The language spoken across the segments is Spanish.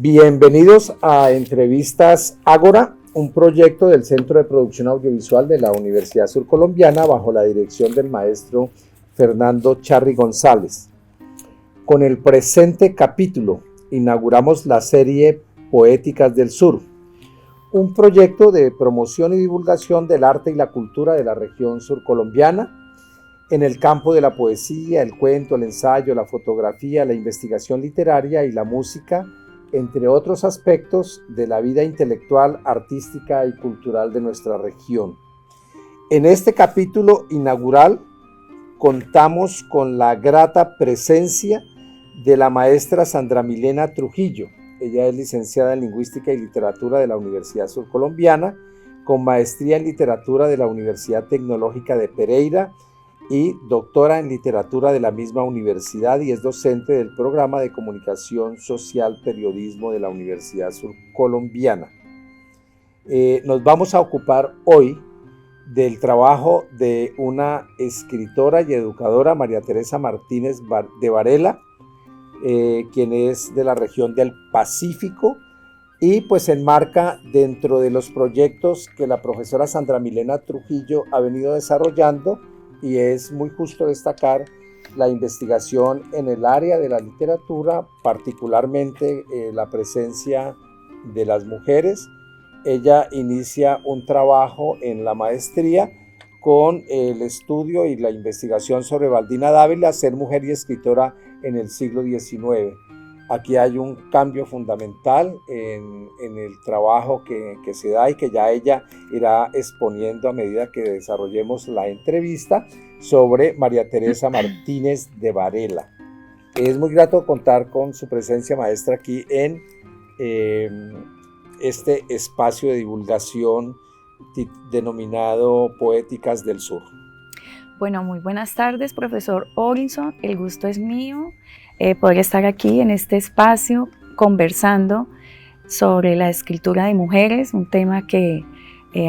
Bienvenidos a Entrevistas Ágora, un proyecto del Centro de Producción Audiovisual de la Universidad Surcolombiana bajo la dirección del maestro Fernando Charri González. Con el presente capítulo inauguramos la serie Poéticas del Sur, un proyecto de promoción y divulgación del arte y la cultura de la región surcolombiana en el campo de la poesía, el cuento, el ensayo, la fotografía, la investigación literaria y la música, entre otros aspectos de la vida intelectual, artística y cultural de nuestra región. En este capítulo inaugural contamos con la grata presencia de la maestra Sandra Milena Trujillo. Ella es licenciada en Lingüística y Literatura de la Universidad Surcolombiana, con maestría en Literatura de la Universidad Tecnológica de Pereira y doctora en Literatura de la misma universidad, y es docente del programa de Comunicación Social Periodismo de la Universidad Surcolombiana. Nos vamos a ocupar hoy del trabajo de una escritora y educadora, María Teresa Martínez de Varela, quien es de la región del Pacífico y pues se enmarca dentro de los proyectos que la profesora Sandra Milena Trujillo ha venido desarrollando, y es muy justo destacar la investigación en el área de la literatura, particularmente la presencia de las mujeres. Ella inicia un trabajo en la maestría con el estudio y la investigación sobre Baldina Dávila, Ser mujer y escritora en el siglo XIX. Aquí hay un cambio fundamental en el trabajo que se da y que ya ella irá exponiendo a medida que desarrollemos la entrevista sobre María Teresa Martínez de Varela. Es muy grato contar con su presencia, maestra, aquí en este espacio de divulgación denominado Poéticas del Sur. Bueno, muy buenas tardes, profesor Orinson. El gusto es mío poder estar aquí en este espacio conversando sobre la escritura de mujeres, un tema que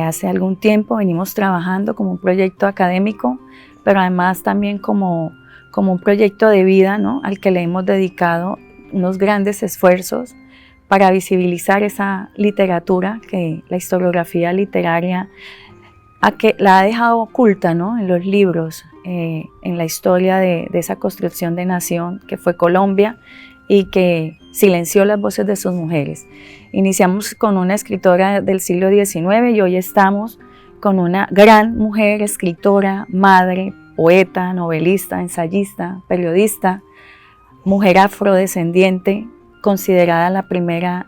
hace algún tiempo venimos trabajando como un proyecto académico, pero además también como un proyecto de vida, ¿no?, al que le hemos dedicado unos grandes esfuerzos para visibilizar esa literatura que la historiografía literaria que la ha dejado oculta, ¿no?, en los libros, en la historia de esa construcción de nación que fue Colombia y que silenció las voces de sus mujeres. Iniciamos con una escritora del siglo XIX y hoy estamos con una gran mujer, escritora, madre, poeta, novelista, ensayista, periodista, mujer afrodescendiente, considerada la primera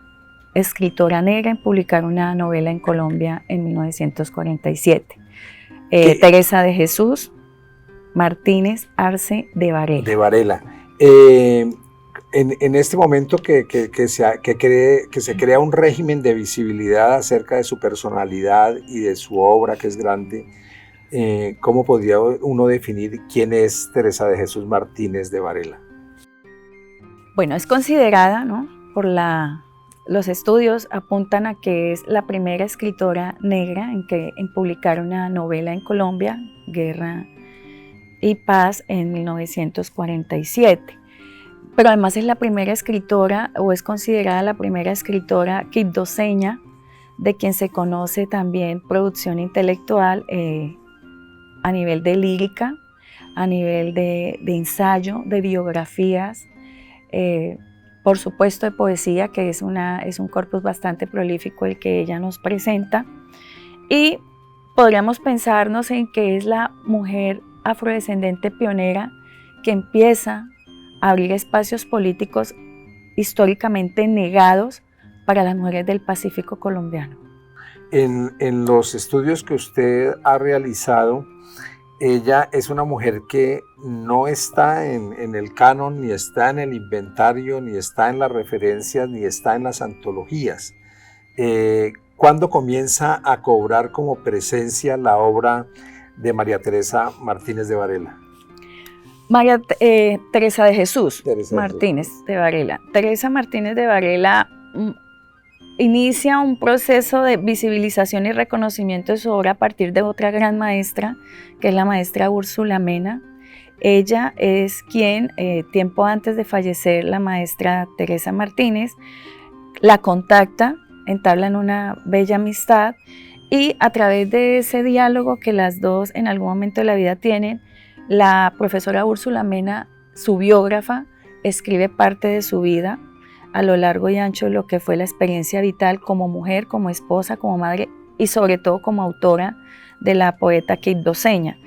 escritora negra en publicar una novela en Colombia en 1947. Teresa de Jesús Martínez Arce de Varela. De Varela. En este momento que se crea un régimen de visibilidad acerca de su personalidad y de su obra, que es grande, ¿cómo podría uno definir quién es Teresa de Jesús Martínez de Varela? Bueno, es considerada, ¿no?, los estudios apuntan a que es la primera escritora negra en publicar una novela en Colombia, Guerra y Paz, en 1947. Pero además es la primera escritora, o es considerada la primera escritora quibdoseña, de quien se conoce también producción intelectual a nivel de lírica, a nivel de ensayo, de biografías, por supuesto de poesía, que es un corpus bastante prolífico el que ella nos presenta, y podríamos pensarnos en que es la mujer afrodescendente pionera que empieza a abrir espacios políticos históricamente negados para las mujeres del Pacífico colombiano. En los estudios que usted ha realizado, ella es una mujer que no está en el canon, ni está en el inventario, ni está en las referencias, ni está en las antologías. ¿Cuándo comienza a cobrar como presencia la obra de María Teresa Martínez de Varela? Teresa de Jesús Martínez de Varela. Teresa Martínez de Varela inicia un proceso de visibilización y reconocimiento de su obra a partir de otra gran maestra, que es la maestra Úrsula Mena. Ella es quien, tiempo antes de fallecer la maestra Teresa Martínez, la contacta, entablan una bella amistad y a través de ese diálogo que las dos en algún momento de la vida tienen, la profesora Úrsula Mena, su biógrafa, escribe parte de su vida a lo largo y ancho de lo que fue la experiencia vital como mujer, como esposa, como madre y sobre todo como autora de la poeta Kate Doseña.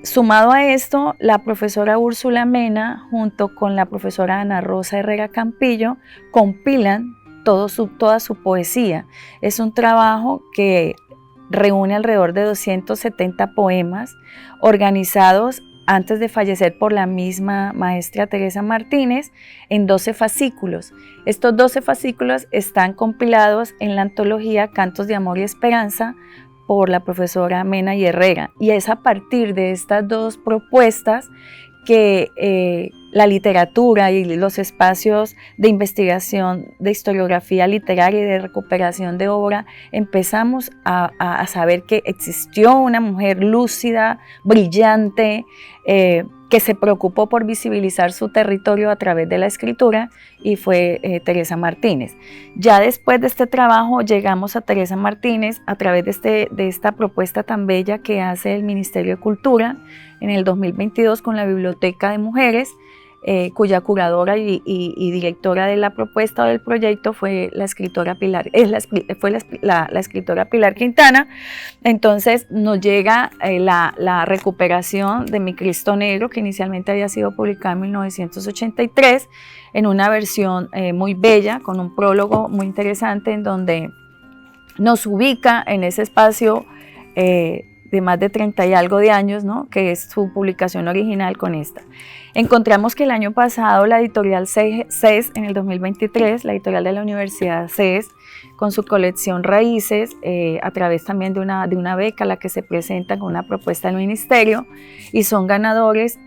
Sumado a esto, la profesora Úrsula Mena, junto con la profesora Ana Rosa Herrera Campillo, compilan toda su poesía. Es un trabajo que reúne alrededor de 270 poemas organizados antes de fallecer por la misma maestra Teresa Martínez en 12 fascículos. Estos 12 fascículos están compilados en la antología Cantos de Amor y Esperanza por la profesora Mena y Herrera. Y es a partir de estas dos propuestas que la literatura y los espacios de investigación, de historiografía literaria y de recuperación de obra, empezamos a saber que existió una mujer lúcida, brillante, que se preocupó por visibilizar su territorio a través de la escritura, y fue Teresa Martínez. Ya después de este trabajo llegamos a Teresa Martínez a través de esta propuesta tan bella que hace el Ministerio de Cultura en el 2022 con la Biblioteca de Mujeres, cuya curadora y directora de la propuesta o del proyecto fue la escritora Pilar, la escritora Pilar Quintana. Entonces nos llega la recuperación de Mi Cristo Negro, que inicialmente había sido publicada en 1983, en una versión muy bella, con un prólogo muy interesante en donde nos ubica en ese espacio de más de 30 y algo de años, ¿no?, que es su publicación original con esta. Encontramos que el año pasado la editorial CES, en el 2023, la editorial de la Universidad CES, con su colección Raíces, a través también de una beca a la que se presenta con una propuesta del ministerio, y son ganadores,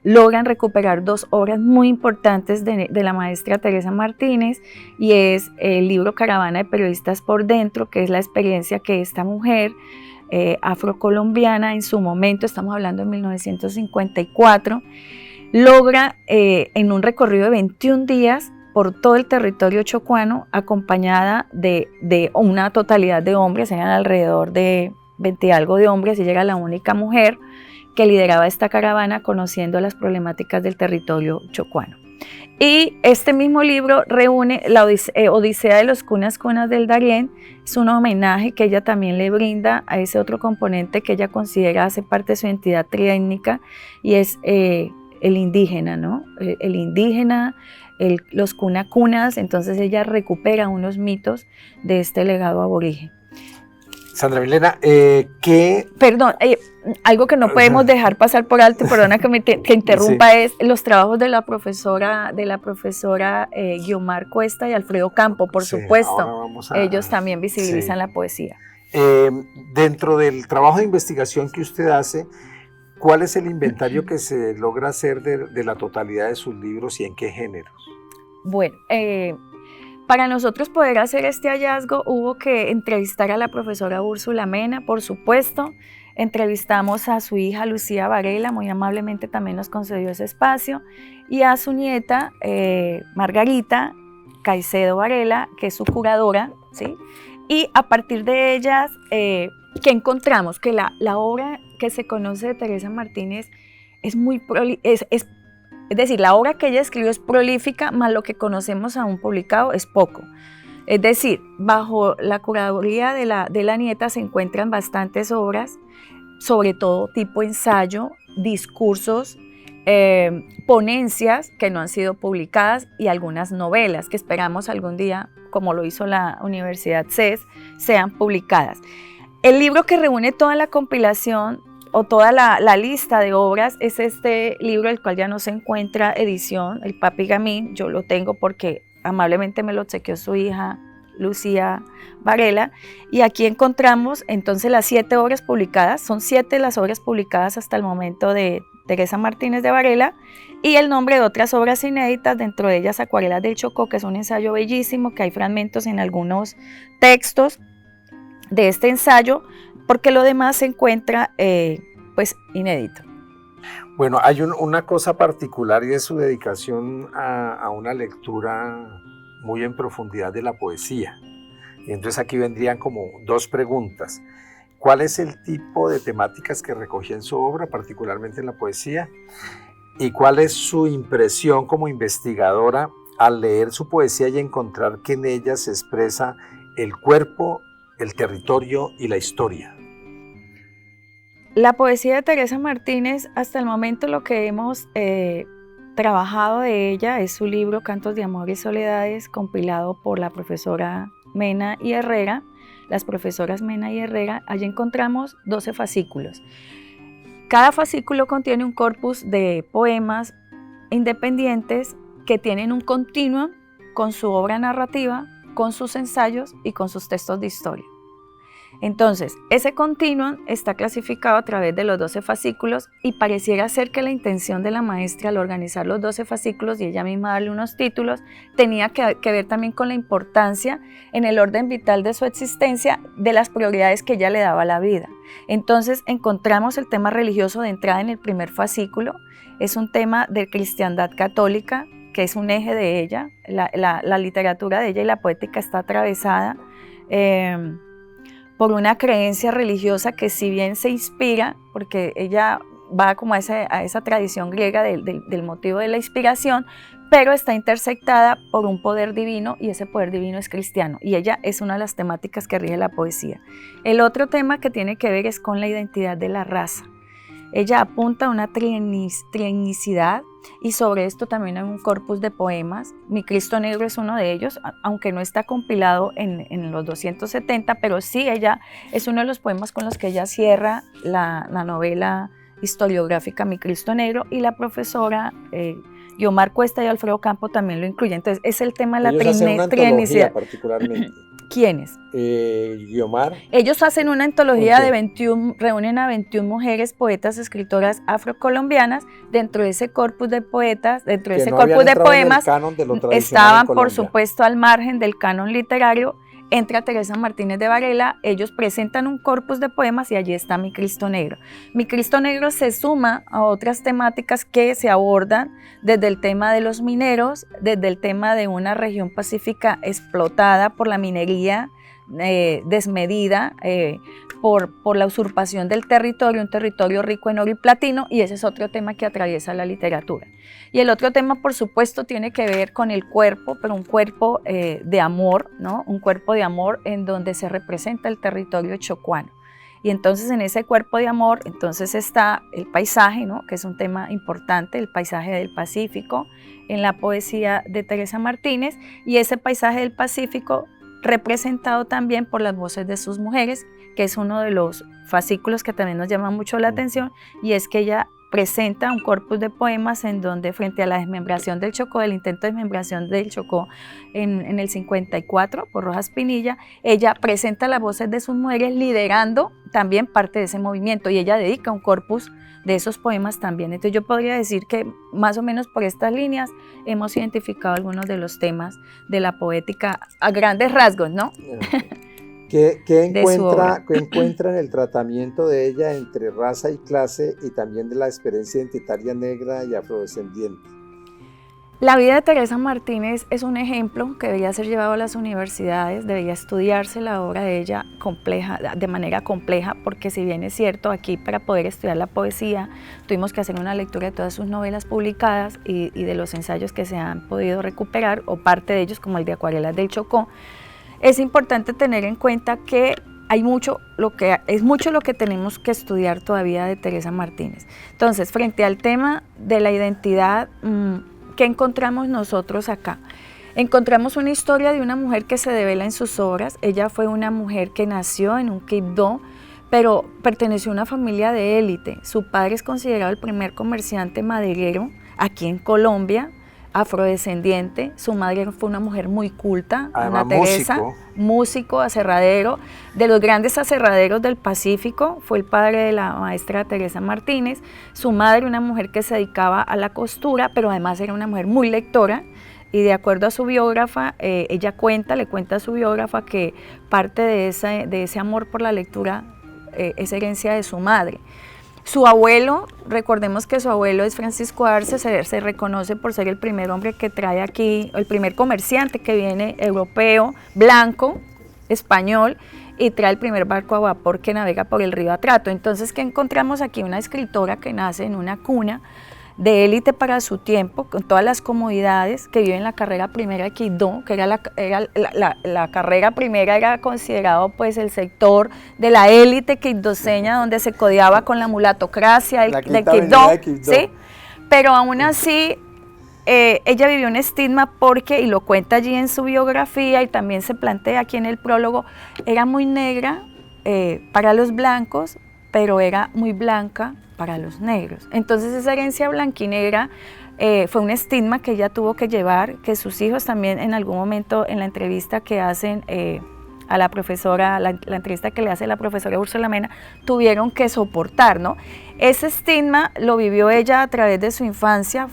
logran recuperar dos obras muy importantes de la maestra Teresa Martínez, y es el libro Caravana de Periodistas por Dentro, que es la experiencia que esta mujer afrocolombiana en su momento, estamos hablando de 1954, logra en un recorrido de 21 días por todo el territorio chocuano, acompañada de una totalidad de hombres, eran alrededor de 20 y algo de hombres, y llega la única mujer que lideraba esta caravana conociendo las problemáticas del territorio chocuano. Y este mismo libro reúne la Odisea de los Cunas del Darién. Es un homenaje que ella también le brinda a ese otro componente que ella considera hace parte de su identidad triétnica, y es el indígena, ¿no? El indígena, los cunas. Entonces ella recupera unos mitos de este legado aborigen. Sandra Milena, Perdón, algo que no podemos dejar pasar por alto, perdona que interrumpa, sí, es los trabajos de la profesora Guiomar Cuesta y Alfredo Campo, por supuesto. Ellos también visibilizan la poesía. Dentro del trabajo de investigación que usted hace, ¿cuál es el inventario que se logra hacer de la totalidad de sus libros y en qué géneros? Bueno, para nosotros poder hacer este hallazgo hubo que entrevistar a la profesora Úrsula Mena, por supuesto. Entrevistamos a su hija Lucía Varela, muy amablemente también nos concedió ese espacio, y a su nieta Margarita Caicedo Varela, que es su curadora, ¿sí? Y a partir de ellas, ¿qué encontramos? Que la obra que se conoce de Teresa Martínez es muy es decir, la obra que ella escribió es prolífica, más lo que conocemos aún publicado es poco. Es decir, bajo la curaduría de la nieta se encuentran bastantes obras, sobre todo tipo ensayo, discursos, ponencias que no han sido publicadas, y algunas novelas que esperamos algún día, como lo hizo la Universidad CES, sean publicadas. El libro que reúne toda la compilación o toda la lista de obras es este libro, el cual ya no se encuentra edición, el Papi Gamín. Yo lo tengo porque amablemente me lo obsequió su hija Lucía Varela, y aquí encontramos entonces las 7 obras publicadas. Son 7 las obras publicadas hasta el momento de Teresa Martínez de Varela, y el nombre de otras obras inéditas, dentro de ellas Acuarelas del Chocó, que es un ensayo bellísimo, que hay fragmentos en algunos textos de este ensayo, porque lo demás se encuentra pues inédito. Bueno, hay una cosa particular, y es su dedicación a una lectura muy en profundidad de la poesía. Y entonces aquí vendrían como dos preguntas. ¿Cuál es el tipo de temáticas que recogía en su obra, particularmente en la poesía? ¿Y cuál es su impresión como investigadora al leer su poesía y encontrar que en ella se expresa el cuerpo, el territorio y la historia? La poesía de Teresa Martínez, hasta el momento lo que hemos trabajado de ella es su libro Cantos de Amor y Soledades, compilado por la profesora Mena y Herrera, las profesoras Mena y Herrera. Allí encontramos 12 fascículos. Cada fascículo contiene un corpus de poemas independientes que tienen un continuo con su obra narrativa, con sus ensayos y con sus textos de historia. Entonces, ese continuum está clasificado a través de los 12 fascículos y pareciera ser que la intención de la maestra al organizar los 12 fascículos y ella misma darle unos títulos tenía que ver también con la importancia en el orden vital de su existencia de las prioridades que ella le daba a la vida. Entonces, encontramos el tema religioso de entrada en el primer fascículo. Es un tema de cristiandad católica, que es un eje de ella. La literatura de ella y la poética está atravesada por una creencia religiosa que, si bien se inspira, porque ella va como a esa tradición griega del motivo de la inspiración, pero está intersectada por un poder divino, y ese poder divino es cristiano, y ella es una de las temáticas que rige la poesía. El otro tema que tiene que ver es con la identidad de la raza. Ella apunta a una trienicidad, y sobre esto también hay un corpus de poemas. Mi Cristo Negro es uno de ellos, aunque no está compilado en los 270, pero sí, ella es uno de los poemas con los que ella cierra la novela historiográfica Mi Cristo Negro, y la profesora Guiomar Cuesta y Alfredo Campo también lo incluyen. Entonces, es el tema de la trienicidad. Particularmente. ¿Quiénes? Guiomar. Ellos hacen una antología de 21, reúnen a 21 mujeres, poetas, escritoras afrocolombianas. Dentro de ese corpus de poetas, dentro de ese corpus de poemas, estaban, por supuesto, al margen del canon literario. Entra Teresa Martínez de Varela, ellos presentan un corpus de poemas y allí está Mi Cristo Negro. Mi Cristo Negro se suma a otras temáticas que se abordan desde el tema de los mineros, desde el tema de una región pacífica explotada por la minería desmedida, por la usurpación del territorio, un territorio rico en oro y platino, y ese es otro tema que atraviesa la literatura. Y el otro tema, por supuesto, tiene que ver con el cuerpo, pero un cuerpo de amor, ¿no? Un cuerpo de amor en donde se representa el territorio chocuano. Y entonces, en ese cuerpo de amor, entonces está el paisaje, ¿no? Que es un tema importante, el paisaje del Pacífico, en la poesía de Teresa Martínez, y ese paisaje del Pacífico representado también por las voces de sus mujeres, que es uno de los fascículos que también nos llama mucho la atención, y es que ella presenta un corpus de poemas en donde, frente a la desmembración del Chocó, del intento de desmembración del Chocó en el 54 por Rojas Pinilla, ella presenta las voces de sus mujeres liderando también parte de ese movimiento, y ella dedica un corpus de esos poemas también. Entonces yo podría decir que más o menos por estas líneas hemos identificado algunos de los temas de la poética a grandes rasgos, ¿no? ¿Qué encuentra en el tratamiento de ella entre raza y clase, y también de la experiencia identitaria negra y afrodescendiente? La vida de Teresa Martínez es un ejemplo que debería ser llevado a las universidades, debería estudiarse la obra de ella de manera compleja, porque, si bien es cierto, aquí para poder estudiar la poesía tuvimos que hacer una lectura de todas sus novelas publicadas y de los ensayos que se han podido recuperar, o parte de ellos, como el de Acuarelas del Chocó. Es importante tener en cuenta que es mucho lo que tenemos que estudiar todavía de Teresa Martínez. Entonces, frente al tema de la identidad, ¿qué encontramos nosotros acá? Encontramos una historia de una mujer que se devela en sus obras. Ella fue una mujer que nació en un Quibdó, pero perteneció a una familia de élite. Su padre es considerado el primer comerciante maderero aquí en Colombia, afrodescendiente. Su madre fue una mujer muy culta, Ana Teresa, músico, aserradero, de los grandes aserraderos del Pacífico, fue el padre de la maestra Teresa Martínez. Su madre, una mujer que se dedicaba a la costura, pero además era una mujer muy lectora, y de acuerdo a su biógrafa, ella le cuenta a su biógrafa que parte de ese amor por la lectura es herencia de su madre. Su abuelo, recordemos que su abuelo es Francisco Arce, se reconoce por ser el primer hombre que trae aquí, el primer comerciante que viene europeo, blanco, español, y trae el primer barco a vapor que navega por el río Atrato. Entonces, ¿qué encontramos aquí? Una escritora que nace en una cuna de élite para su tiempo, con todas las comodidades, que vive en la carrera primera de Quibdó, que era la carrera primera, era considerado pues el sector de la élite quibdoseña, donde se codeaba con la mulatocracia de Quibdó, ¿sí? Pero aún así, ella vivió un estigma porque, y lo cuenta allí en su biografía, y también se plantea aquí en el prólogo, era muy negra para los blancos, pero era muy blanca para los negros. Entonces esa herencia blanquinegra fue un estigma que ella tuvo que llevar, que sus hijos también en algún momento en la entrevista que hacen a la profesora, la entrevista que le hace la profesora Úrsula Mena, tuvieron que soportar, ¿no? Ese estigma lo vivió ella a través de su infancia,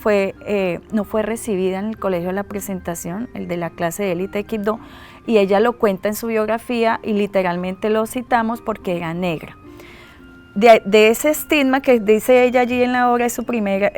no fue recibida en el colegio de la presentación, el de la clase de élite de Quibdó, y ella lo cuenta en su biografía y literalmente lo citamos porque era negra. De ese estigma que dice ella allí en la obra, es su primera,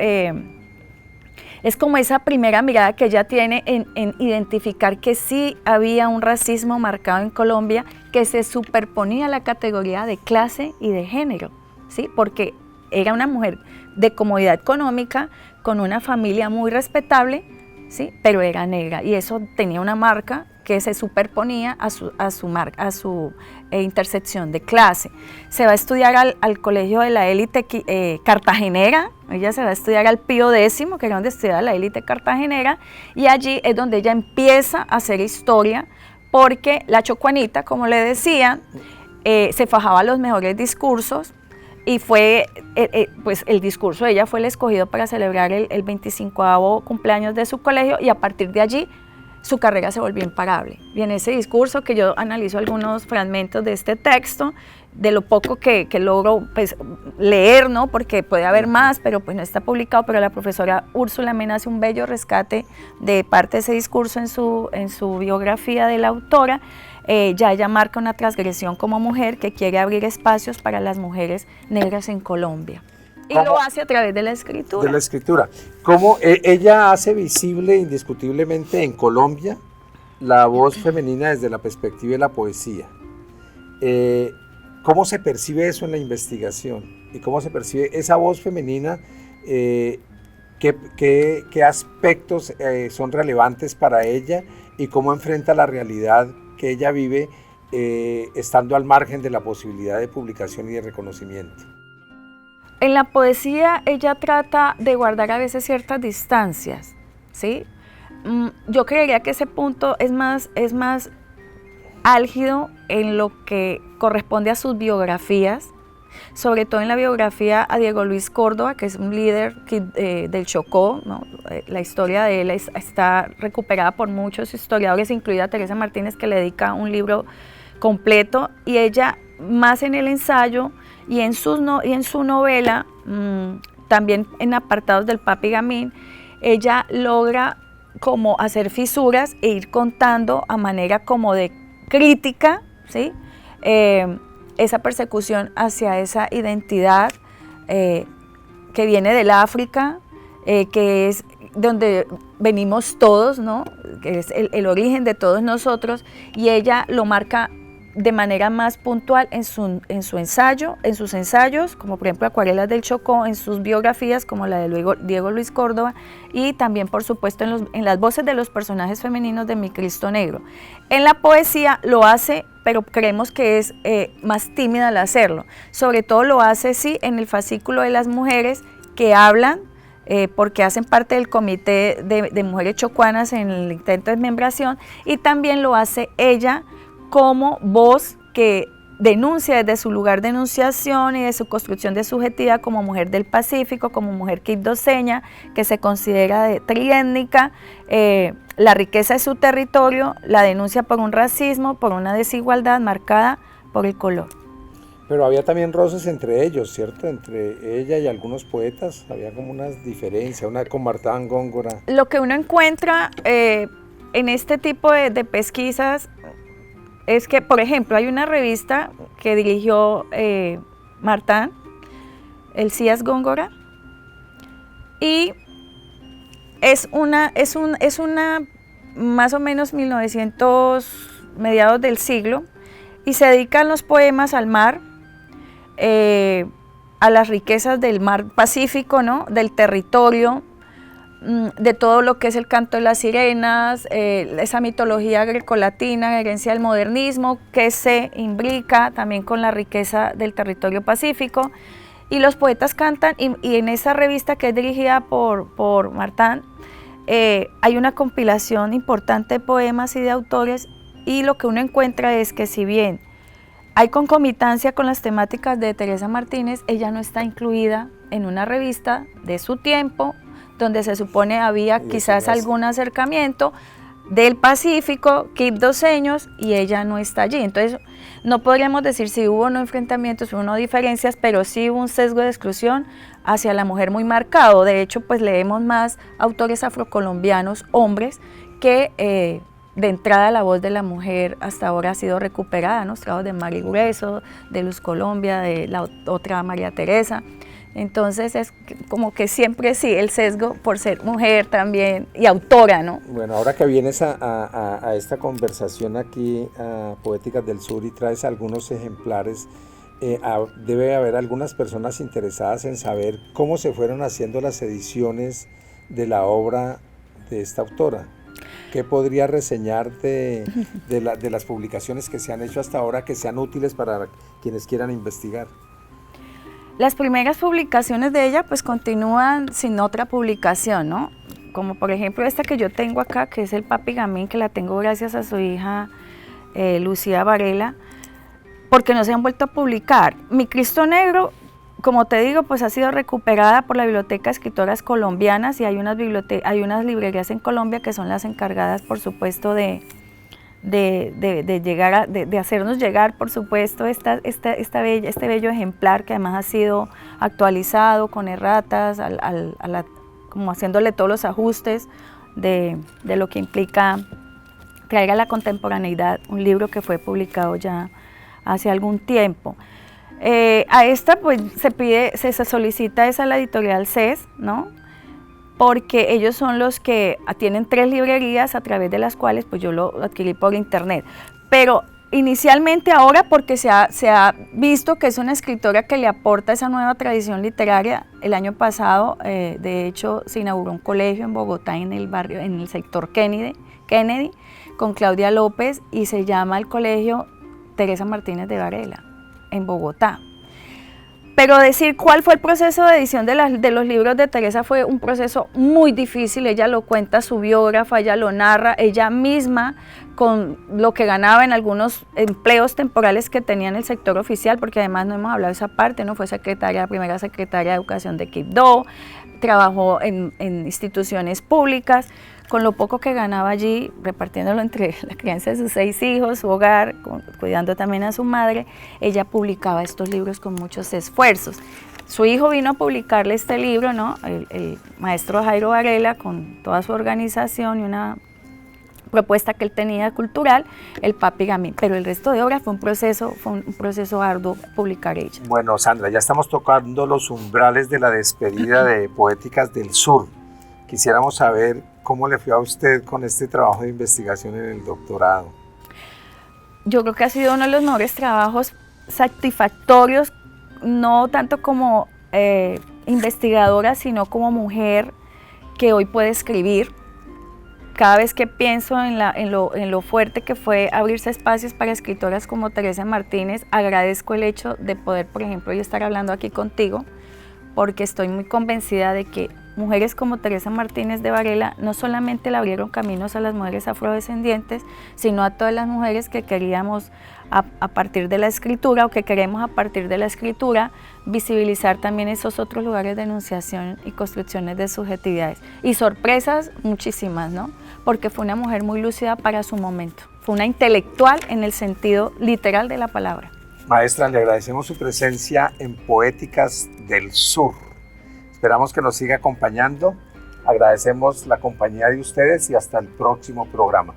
es como esa primera mirada que ella tiene en identificar que sí había un racismo marcado en Colombia que se superponía a la categoría de clase y de género, ¿sí? Porque era una mujer de comodidad económica, con una familia muy respetable, ¿sí? Pero era negra, y eso tenía una marca que se superponía a su intersección de clase. Se va a estudiar al colegio de la élite cartagenera, ella se va a estudiar al Pío X, que era donde estudiaba la élite cartagenera, y allí es donde ella empieza a hacer historia, porque la chocuanita, como le decían, se fajaba los mejores discursos, y fue, pues el discurso de ella fue el escogido para celebrar el 25º cumpleaños de su colegio, y a partir de allí su carrera se volvió imparable. Y en ese discurso, que yo analizo algunos fragmentos de este texto, de lo poco que logro pues, leer, ¿no? Porque puede haber más, pero pues no está publicado, pero la profesora Úrsula Mena hace un bello rescate de parte de ese discurso en su biografía de la autora. Ya ella marca una transgresión como mujer que quiere abrir espacios para las mujeres negras en Colombia. Y lo hace a través de la escritura. De la escritura. ¿Cómo ella hace visible indiscutiblemente en Colombia la voz femenina desde la perspectiva de la poesía? ¿Cómo se percibe eso en la investigación? ¿Y cómo se percibe esa voz femenina? ¿Qué aspectos son relevantes para ella? ¿Y cómo enfrenta la realidad que ella vive estando al margen de la posibilidad de publicación y de reconocimiento? En la poesía ella trata de guardar a veces ciertas distancias, ¿sí? Yo creería que ese punto es más álgido en lo que corresponde a sus biografías, sobre todo en la biografía a Diego Luis Córdoba, que es un líder del Chocó, ¿no? La historia de él está recuperada por muchos historiadores, incluida Teresa Martínez, que le dedica un libro completo, y ella más en el ensayo y en su novela, también en apartados del Papi Gamín, ella logra como hacer fisuras e ir contando a manera como de crítica, ¿sí? Esa persecución hacia esa identidad que viene del África, que es donde venimos todos, ¿no? Que es el origen de todos nosotros, y ella lo marca de manera más puntual en sus ensayos, como por ejemplo Acuarelas del Chocó, en sus biografías, como la de Diego Luis Córdoba, y también, por supuesto, en las voces de los personajes femeninos de Mi Cristo Negro. En la poesía lo hace, pero creemos que es más tímida al hacerlo. Sobre todo lo hace, sí, en el fascículo de las mujeres que hablan, porque hacen parte del comité de mujeres chocuanas en el intento de desmembración, y también lo hace ella como voz que denuncia desde su lugar de enunciación y de su construcción de subjetividad como mujer del Pacífico, como mujer quibdoseña, que se considera triétnica, la riqueza de su territorio, la denuncia por un racismo, por una desigualdad marcada por el color. Pero había también roces entre ellos, ¿cierto? Entre ella y algunos poetas, había como unas diferencias, una con Martán Góngora. Lo que uno encuentra en este tipo de pesquisas es que, por ejemplo, hay una revista que dirigió Martán, Elías Góngora, y es una más o menos 1900, mediados del siglo, y se dedican los poemas al mar, a las riquezas del mar Pacífico, ¿no? Del territorio, de todo lo que es el canto de las sirenas, esa mitología grecolatina, herencia del modernismo, que se imbrica también con la riqueza del territorio pacífico. Y los poetas cantan, y en esa revista que es dirigida por Martán, hay una compilación importante de poemas y de autores, y lo que uno encuentra es que si bien hay concomitancia con las temáticas de Teresa Martínez, ella no está incluida en una revista de su tiempo, donde se supone había quizás algún acercamiento del Pacífico, quibdoseños, y ella no está allí. Entonces, no podríamos decir si hubo o no enfrentamientos, hubo no diferencias, pero sí hubo un sesgo de exclusión hacia la mujer muy marcado. De hecho, pues leemos más autores afrocolombianos, hombres, que de entrada la voz de la mujer hasta ahora ha sido recuperada, ¿no? Los trabajos de Mari Grueso, de Luz Colombia, de la otra María Teresa. Entonces es como que siempre sí, el sesgo por ser mujer también y autora, ¿no? Bueno, ahora que vienes a esta conversación aquí a Poéticas del Sur y traes algunos ejemplares, debe haber algunas personas interesadas en saber cómo se fueron haciendo las ediciones de la obra de esta autora. ¿Qué podría reseñar de las publicaciones que se han hecho hasta ahora que sean útiles para quienes quieran investigar? Las primeras publicaciones de ella pues continúan sin otra publicación, ¿no? Como por ejemplo esta que yo tengo acá, que es el Papi Gamín, que la tengo gracias a su hija Lucía Varela, porque no se han vuelto a publicar. Mi Cristo Negro, como te digo, pues ha sido recuperada por la Biblioteca de Escritoras Colombianas, y hay unas librerías en Colombia que son las encargadas, por supuesto, de hacernos llegar, por supuesto, este bello ejemplar, que además ha sido actualizado con erratas, como haciéndole todos los ajustes de lo que implica traer a la contemporaneidad un libro que fue publicado ya hace algún tiempo. A esta pues se solicita esa la editorial CES, ¿no? Porque ellos son los que tienen 3 librerías a través de las cuales pues yo lo adquirí por internet. Pero inicialmente ahora, porque se ha visto que es una escritora que le aporta esa nueva tradición literaria. El año pasado, de hecho, se inauguró un colegio en Bogotá, en el sector Kennedy, con Claudia López, y se llama el Colegio Teresa Martínez de Varela, en Bogotá. Pero decir cuál fue el proceso de edición de los libros de Teresa fue un proceso muy difícil. Ella lo cuenta, su biógrafa, ella lo narra, ella misma, con lo que ganaba en algunos empleos temporales que tenía en el sector oficial, porque además no hemos hablado de esa parte, ¿no? Fue primera secretaria de Educación de Quibdó, trabajó en instituciones públicas. Con lo poco que ganaba allí, repartiéndolo entre la crianza de sus 6 hijos, su hogar, cuidando también a su madre, ella publicaba estos libros con muchos esfuerzos. Su hijo vino a publicarle este libro, ¿no? El maestro Jairo Varela, con toda su organización y una propuesta que él tenía cultural, el Papi Gamín. Pero el resto de obras fue un proceso arduo publicar ella. Bueno, Sandra, ya estamos tocando los umbrales de la despedida de Poéticas del Sur. Quisiéramos saber cómo le fue a usted con este trabajo de investigación en el doctorado. Yo creo que ha sido uno de los mejores trabajos satisfactorios, no tanto como investigadora, sino como mujer que hoy puede escribir. Cada vez que pienso en lo fuerte que fue abrirse espacios para escritoras como Teresa Martínez, agradezco el hecho de poder, por ejemplo, hoy estar hablando aquí contigo, porque estoy muy convencida de que mujeres como Teresa Martínez de Varela no solamente le abrieron caminos a las mujeres afrodescendientes, sino a todas las mujeres que queríamos a partir de la escritura, o que queremos a partir de la escritura, visibilizar también esos otros lugares de enunciación y construcciones de subjetividades. Y sorpresas muchísimas, ¿no? Porque fue una mujer muy lúcida para su momento. Fue una intelectual en el sentido literal de la palabra. Maestra, le agradecemos su presencia en Poéticas del Sur. Esperamos que nos siga acompañando. Agradecemos la compañía de ustedes y hasta el próximo programa.